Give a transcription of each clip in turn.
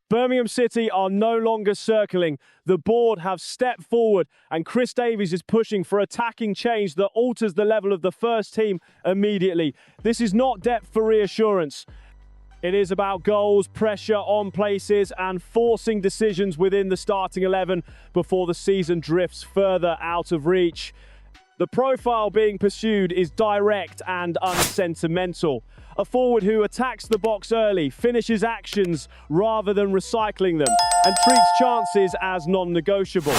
Birmingham City are no longer circling. The board have stepped forward and Chris Davies is pushing for attacking change that alters the level of the first team immediately. This is not depth for reassurance. It is about goals, pressure on places and forcing decisions within the starting 11 before the season drifts further out of reach. The profile being pursued is direct and unsentimental. A forward who attacks the box early, finishes actions rather than recycling them, and treats chances as non-negotiable.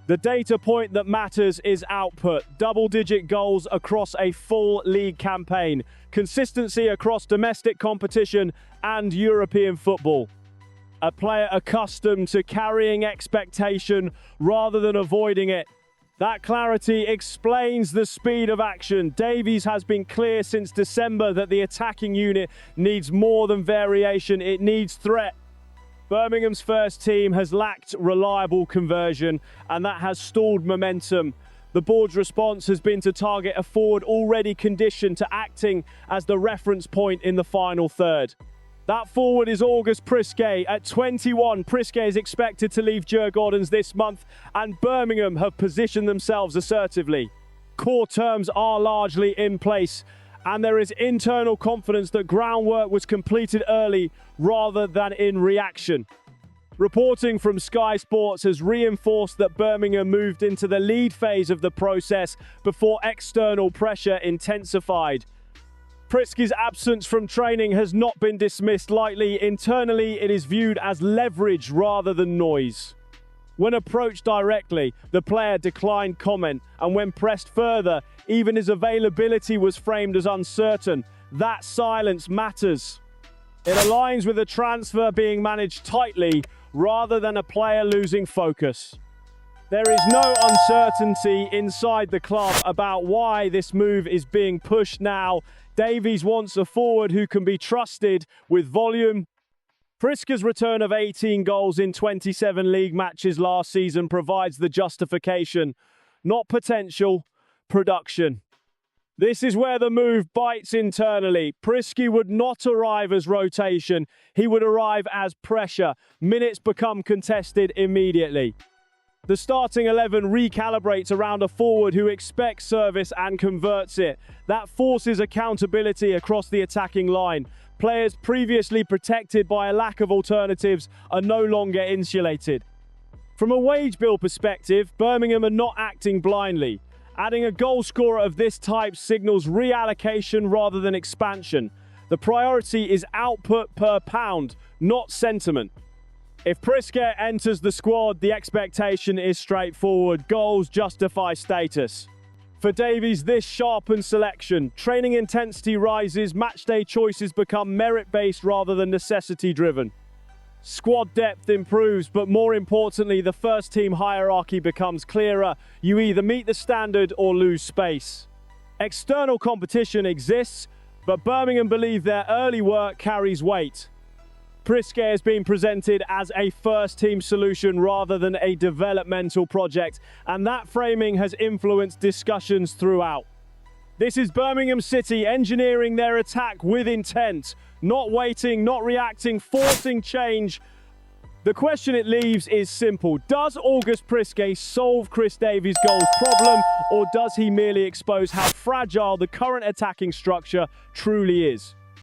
The data point that matters is output. Double-digit goals across a full league campaign. Consistency across domestic competition and European football. A player accustomed to carrying expectation rather than avoiding it. That clarity explains the speed of action. Davies has been clear since December that the attacking unit needs more than variation, it needs threat. Birmingham's first team has lacked reliable conversion and that has stalled momentum. The board's response has been to target a forward already conditioned to acting as the reference point in the final third. That forward is August Prisquet. At 21, Prisquet is expected to leave Djurgårdens this month and Birmingham have positioned themselves assertively. Core terms are largely in place and there is internal confidence that groundwork was completed early rather than in reaction. Reporting from Sky Sports has reinforced that Birmingham moved into the lead phase of the process before external pressure intensified. Prisquet's absence from training has not been dismissed lightly. Internally, it is viewed as leverage rather than noise. When approached directly, the player declined comment, and when pressed further, even his availability was framed as uncertain. That silence matters. It aligns with a transfer being managed tightly rather than a player losing focus. There is no uncertainty inside the club about why this move is being pushed now. Davies wants a forward who can be trusted with volume. Prisquet's return of 18 goals in 27 league matches last season provides the justification, not potential, production. This is where the move bites internally. Prisquet would not arrive as rotation, he would arrive as pressure. Minutes become contested immediately. The starting 11 recalibrates around a forward who expects service and converts it. That forces accountability across the attacking line. Players previously protected by a lack of alternatives are no longer insulated. From a wage bill perspective, Birmingham are not acting blindly. Adding a goal scorer of this type signals reallocation rather than expansion. The priority is output per pound, not sentiment. If Prisquet enters the squad, the expectation is straightforward. Goals justify status. For Davies, this sharpens selection. Training intensity rises, matchday choices become merit-based rather than necessity-driven. Squad depth improves, but more importantly, the first-team hierarchy becomes clearer. You either meet the standard or lose space. External competition exists, but Birmingham believe their early work carries weight. Prisquet has been presented as a first-team solution rather than a developmental project, and that framing has influenced discussions throughout. This is Birmingham City engineering their attack with intent, not waiting, not reacting, forcing change. The question it leaves is simple. Does August Prisquet solve Chris Davies' goals problem, or does he merely expose how fragile the current attacking structure truly is?